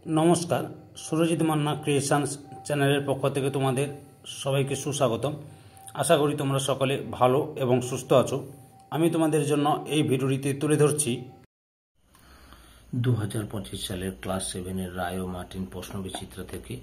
নমস্কার, সুরজিৎ মান্না ক্রিয়েশনস চ্যানেলের পক্ষ থেকে তোমাদের সবাইকে সুস্বাগতম। আশা করি তোমরা সকলে ভালো এবং সুস্থ আছো। আমি তোমাদের জন্য এই ভিডিওটিতে তুলে ধরছি 2025 সালের ক্লাস 7-এর রায় ও মার্টিন প্রশ্ন বিচিত্র থেকে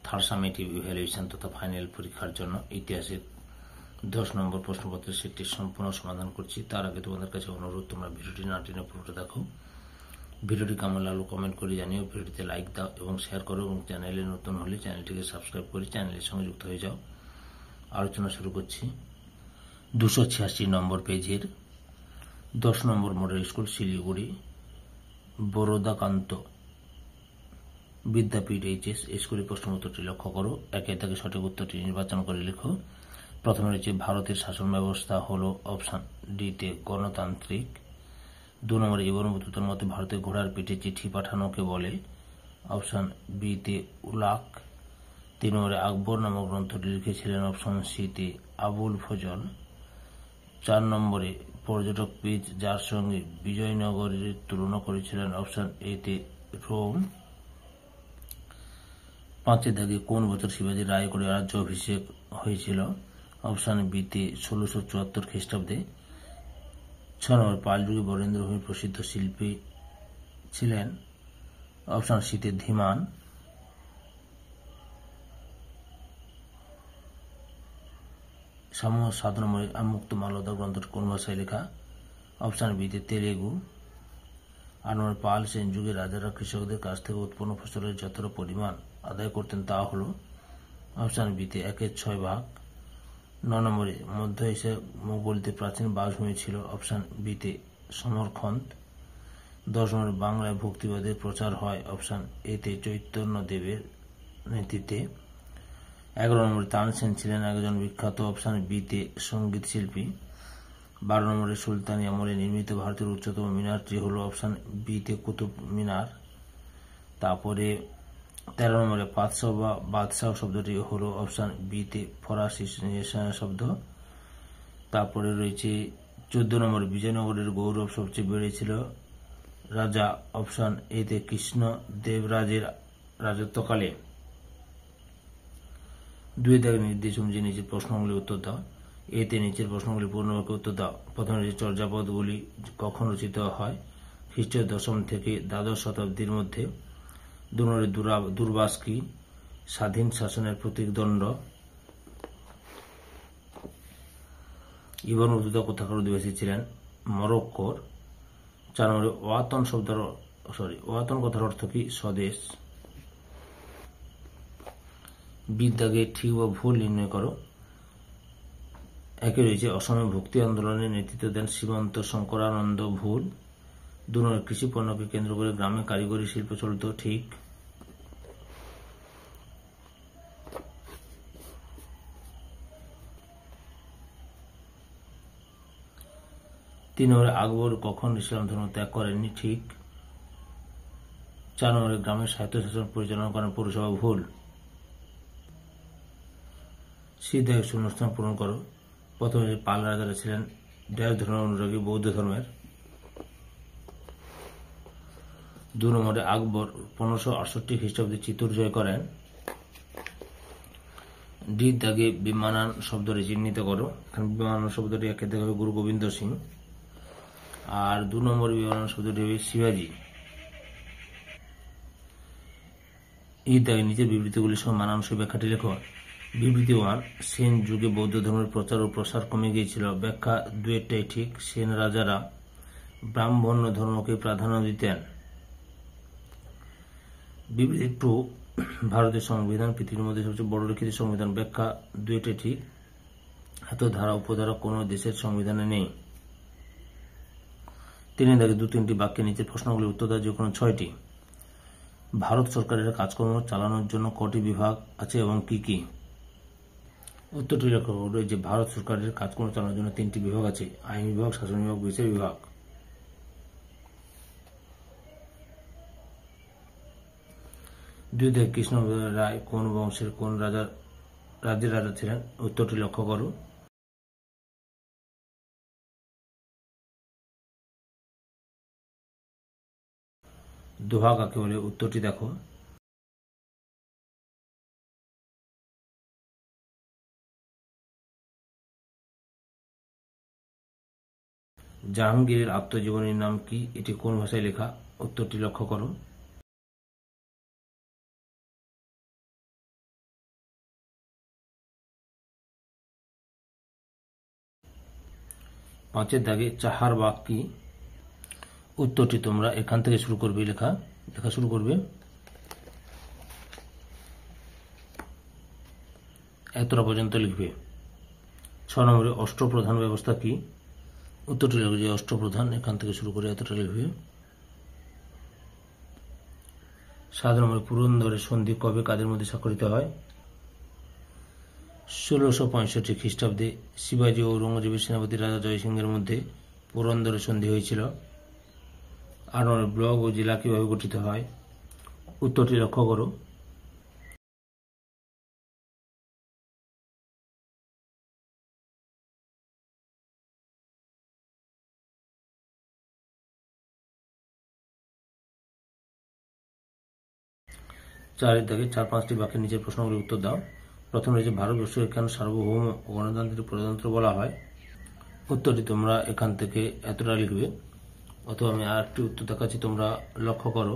থার্ড সামেটিভ ইভ্যালুয়েশন তথা ফাইনাল পরীক্ষার জন্য ইতিহাসের 10 নম্বর প্রশ্নপত্রের সেটটি সম্পূর্ণ সমাধান করছি। তার আগে তোমাদের কাছে অনুরোধ, তোমরা ভিডিওটি না টেনে পুরোটা দেখো। ভিডিওটি কেমন লাগলো কমেন্ট করে জানিও, ভিডিওটিতে লাইক দাও এবং শেয়ার করো, এবং চ্যানেলে নতুন হলে চ্যানেলটিকে সাবস্ক্রাইব করে চ্যানেলের সঙ্গে যুক্ত হয়ে যাও। আলোচনা শুরু করছি। 286 নম্বর পেজের 10 নম্বর মডেল স্কুল শিলিগুড়ি বরোদাকান্ত বিদ্যাপীঠ এইচএস স্কুলের প্রশ্নোত্তরটি লক্ষ্য করো। একে থেকে সঠিক উত্তরটি নির্বাচন করে লেখো। প্রথমে রয়েছে ভারতের শাসন ব্যবস্থা হলো অপশন ডিতে গণতান্ত্রিক। 2 নম্বরে ইবন বতুতার মতে ভারতের ঘোড়ার পিঠে চিঠি পাঠানোকে বলে অপশন বিতে উলাক। 3 নম্বরে আকবর নামক গ্রন্থটি লিখেছিলেন অপশন সিতে আবুল ফজল। 4 নম্বরে পর্যটক পিচ যার সঙ্গে বিজয়নগরের তুলনা করেছিলেন অপশন এতে রোম। 5 দাগে কোন বছর শিবাজী রায়গড়ে রাজ্য অভিষেক হয়েছিল অপশন বিতে 1674 খ্রিস্টাব্দে। 6 নম্বর পাল যুগে বরেন্দ্র ভূমি প্রসিদ্ধ শিল্পী ছিলেন অপশন সিতে ধীমান। 7 নম্বরে আমুক্ত মালদা গ্রন্থটি কোন ভাষায় লেখা অপশন বিতে তেলেগু। 8 নম্বর পাল সেন যুগে রাজারা কৃষকদের কাছ থেকে উৎপন্ন ফসলের যতটা পরিমাণ আদায় করতেন তা হল অপশন বিতে 1/6 ভাগ। 9 নম্বরে মধ্য এশিয়া মোগলদের প্রাচীন বাসভূমি ছিল অপশন বিতে সমরখন্দ। 10 নম্বরে বাংলায় ভক্তিবাদের প্রচার হয় অপশন এতে চৈতন্য দেবের নেতৃত্বে। 11 নম্বরে তানসেন ছিলেন একজন বিখ্যাত অপশন বিতে সঙ্গীত শিল্পী। 12 নম্বরে সুলতানি আমলে নির্মিত ভারতের উচ্চতম মিনারটি হল অপশন বিতে কুতুব মিনার। তারপরে 13 নম্বরে পাতশাহ বা বাদশাহ শব্দটি হল অপশন বিতে ফরাসি শব্দ। তারপরে রয়েছে 14 নম্বরে বিজয়নগরের গৌরব সবচেয়ে বেড়েছিল রাজা অপশন এতে কৃষ্ণ দেবরাজের রাজত্বকালে। 2 দাগে নির্দেশ অনুযায়ী নিচের প্রশ্নগুলি উত্তর দাও। এতে নিচের প্রশ্নগুলি পূর্ণ বাক্যে উত্তর দাও। প্রথমে রয়েছে চর্যাপদগুলি কখন রচিত হয় খ্রিস্টীয় 10ম থেকে দ্বাদশ শতাব্দীর মধ্যে। 2 নম্বরে দূর্বাস কি স্বাধীন শাসনের প্রতীকদণ্ড। ইবন বতুতা কোথাকার অধিবাসী ছিলেন মরক্কোর। 4 নম্বরে ওয়াতন কথার অর্থ কি স্বদেশ। বিদ্যাগে ঠিক বা ভুল নির্ণয় করো। একে রয়েছে অসমে ভক্তি আন্দোলনে নেতৃত্ব দেন শ্রীমন্ত শঙ্করানন্দ ভুল। 2 নম্বরে কৃষি পণ্যকে কেন্দ্র করে গ্রামে কারিগরি শিল্প চলত ঠিক। 3 নম্বরে আকবর কখন ইসলাম ধর্ম ত্যাগ করেননি ঠিক। 4 নম্বরে গ্রামের স্বায়ত্তশাসন পরিচালনা করেন পৌরসভা ভুল। সিদ্ধায় শূন্যস্থান পূরণ করো। প্রথমে পাল রাজারা ছিলেন ড্যাশ ধর্মের অনুরাগী বৌদ্ধ ধর্মের। 2 নম্বরে আকবর 1568 খ্রিস্টাব্দে চিত্তুর জয় করেন। ডি দাগে বিমানান শব্দটি চিহ্নিত করো। এখানে বিমানান শব্দটি একে দেখা হবে গুরু গোবিন্দ সিং, আর 2 নম্বর বিমানান শব্দটি হবে শিবাজী। ই দাগে নিচের বিবৃতিগুলির সঙ্গে মানানসই ব্যাখ্যাটি লেখো। বিবৃতি 1, সেন যুগে বৌদ্ধ ধর্মের প্রচার ও প্রসার কমে গিয়েছিল। ব্যাখ্যা 2টাই ঠিক। সেন রাজারা ব্রাহ্মণ্য ধর্মকে প্রাধান্য দিতেন। বিবৃতি 2, ভারতের সংবিধান পৃথিবীর মধ্যে সবচেয়ে বড় লিখিত সংবিধান। ব্যাখ্যা 2টাই ঠিক। এত ধারা উপধারা কোনো দেশের সংবিধানে নেই। 3 দাগে 2-3টি বাক্যে নিচের প্রশ্নগুলির উত্তর দাও যে কোনো 6টি। ভারত সরকারের কাজকর্ম চালানোর জন্য কটি বিভাগ আছে এবং কি কি? উত্তরটি লক্ষ্য করো যে ভারত সরকারের কাজকর্ম চালানোর জন্য 3টি বিভাগ আছে: আইন বিভাগ, শাসন বিভাগ, বিচার বিভাগ। 2 দাগে কৃষ্ণ রায় কোন বংশের কোন রাজ্যের রাজা ছিলেন? উত্তরটি লক্ষ্য করো। দোহা কাকে বলে? উত্তরটি দেখো। জাহাঙ্গীরের আত্মজীবনীর নাম কি? এটি কোন ভাষায় লেখা? উত্তরটি লক্ষ্য করো। পাঁচের দাগে চাহার বাগ কি? উত্তরটি তোমরা এখান থেকে শুরু করবে, লেখা শুরু করবে। এতটা পর্যন্ত লিখবে। 6 নম্বরে অষ্টপ্রধান ব্যবস্থা কি? উত্তরটি লিখবে যে অষ্টপ্রধান, এখান থেকে শুরু করে এতটা লিখবে। 7 নম্বরে পুরন্দরের সন্ধি কবে কাদের মধ্যে স্বাক্ষরিত হয়? 1665 খ্রিস্টাব্দে শিবাজী ও ঔরঙ্গজেবের সেনাপতি রাজা জয়সিংহের মধ্যে পুরন্দরের সন্ধি হয়েছিল। 8 নম্বরে ব্লক ও জেলা কিভাবে গঠিত হয়? উত্তরটি লক্ষ্য করো। চারের দাগে 4-5টি বাক্যের নিচের প্রশ্নগুলির উত্তর দাও। প্রথম রয়েছে ভারতবর্ষকে কেন সার্বভৌম ও গণতান্ত্রিক প্রজাতন্ত্র বলা হয়? উত্তরটি তোমরা এখান থেকে এতটা লিখবে, অথবা আমি আর একটি উত্তর দেখাচ্ছি, তোমরা লক্ষ্য করো।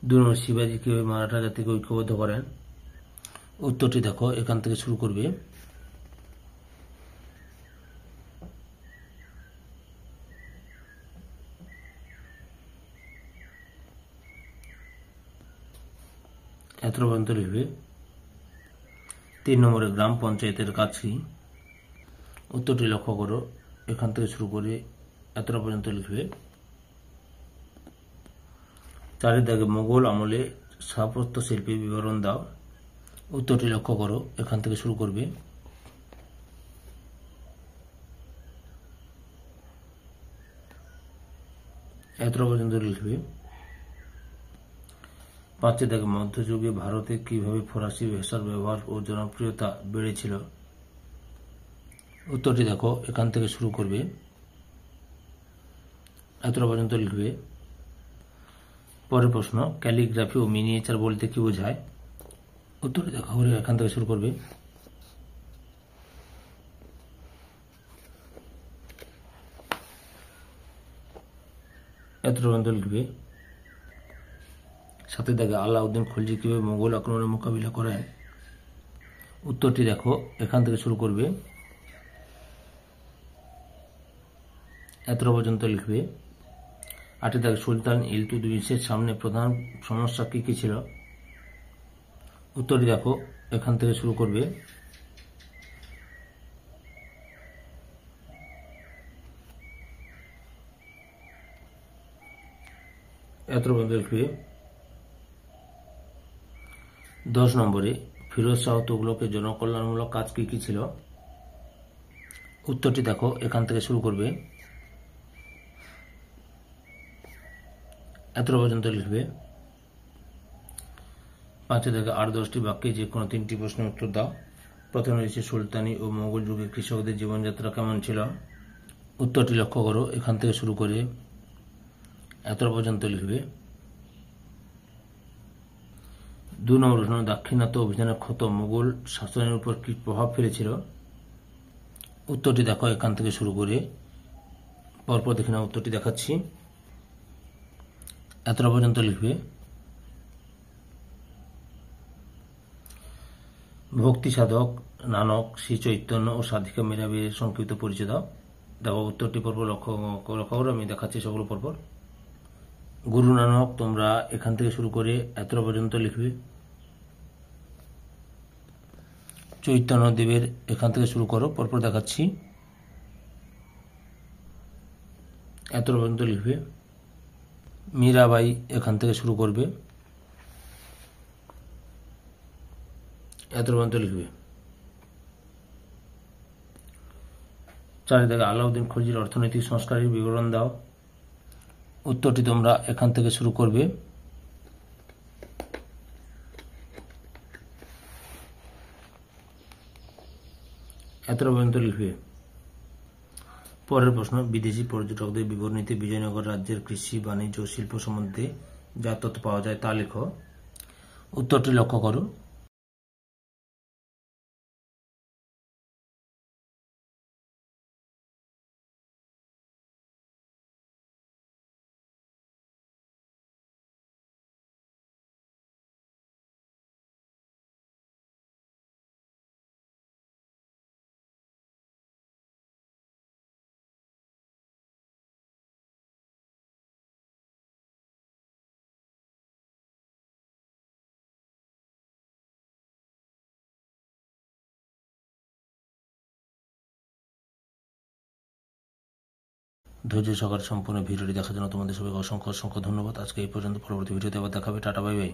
দুই নম্বর শিবাজী কিভাবে মারাঠা জাতিকে ঐক্যবদ্ধ করেন? উত্তরটি দেখো, এখান থেকে শুরু করবে। এতটা পর্যন্ত লিখবে। 3 নম্বরে গ্রাম পঞ্চায়েতের কাজ কি? উত্তরটি লক্ষ্য করো, এখান থেকে শুরু করে এতটা পর্যন্ত লিখবে। 4 দাগে মোগল আমলে স্থাপত্য শিল্পের বিবরণ দাও। উত্তরটি লক্ষ্য করো, এখান থেকে শুরু করবে। এতটা পর্যন্ত লিখবে। 5 দাগে মধ্যযুগে ভারতে কিভাবে ফরাসি ভাষার ব্যবহার ও জনপ্রিয়তা বেড়েছিল? উত্তরটি দেখো, এখান থেকে শুরু করবে। এতটা পর্যন্ত লিখবে। পরের প্রশ্ন, ক্যালিগ্রাফি ও মিনিয়েচার বলতে কি বোঝায়? উত্তরটি দেখো, এখান থেকে শুরু করবে। এতটা পর্যন্ত লিখবে। 7 দাগে আলাউদ্দিন খলজি কিভাবে মোগল আক্রমণের মোকাবিলা করেন? উত্তরটি দেখো, এখান থেকে শুরু করবে। এতটা পর্যন্ত লিখবে। 8 দাগে সুলতান ইলতুৎমিশের সামনে প্রধান সমস্যা কি কি ছিল? উত্তরটি দেখো, এখান থেকে শুরু করবে। এতটা পর্যন্ত লিখবে। 10 নম্বরে ফিরোজ শাহ তুগলকের জনকল্যাণমূলক কাজ কি কি ছিল? উত্তরটি দেখো, এখান থেকে শুরু করবে। এতটা পর্যন্ত লিখবে। 5 থেকে 8-10টি বাক্যে যে কোনো 3টি প্রশ্নের উত্তর দাও। প্রথমে রয়েছে সুলতানি ও মোগল যুগে কৃষকদের জীবনযাত্রা কেমন ছিল? উত্তরটি লক্ষ্য করো, এখান থেকে শুরু করে এতটা পর্যন্ত লিখবে। 2 নম্বর প্রশ্ন, দাক্ষিণাত্য অভিযানের ক্ষত মোগল শাসনের উপর কি প্রভাব ফেলেছিল? উত্তরটি দেখো, এখান থেকে শুরু করে পরপর দেখে নাও, উত্তরটি দেখাচ্ছি। এতটা পর্যন্ত লিখবে। ভক্তি সাধক নানক, শ্রী চৈতন্য ও সাধিকা মীরাবাইয়ের সংক্ষিপ্ত পরিচয় দাও। দেখো, উত্তরটি পরপর লক্ষ্য করো, আমি দেখাচ্ছি সবগুলো পরপর। গুরু নানক তোমরা এখান থেকে শুরু করে এতটা পর্যন্ত লিখবে। চৈতন্য দেবের এখান থেকে শুরু করো, পরপর দেখাচ্ছি। এতটা পর্যন্ত লিখবে। মীরাবাই এখান থেকে শুরু করবে, এতটা পর্যন্ত লিখবে। 4 দাগে আলাউদ্দিন খলজির অর্থনৈতিক সংস্কারের বিবরণ দাও। উত্তরটি তোমরা এখান থেকে শুরু করবে। এতটা পর্যন্ত লিখবে। পরের প্রশ্ন, বিদেশি পর্যটকদের বিবরণীতে বিজয়নগর রাজ্যের কৃষি, বাণিজ্য ও শিল্প সম্বন্ধে যা তথ্য পাওয়া যায় তা লেখো। উত্তরটি লক্ষ্য করো। ধৈর্য সহকারে সম্পূর্ণ ভিডিওটি দেখার জন্য তোমাদের সবাইকে অসংখ্য অসংখ্য ধন্যবাদ। আজকে এই পর্যন্ত, পরবর্তী ভিডিওতে আবার দেখাবে। Tata, bye bye.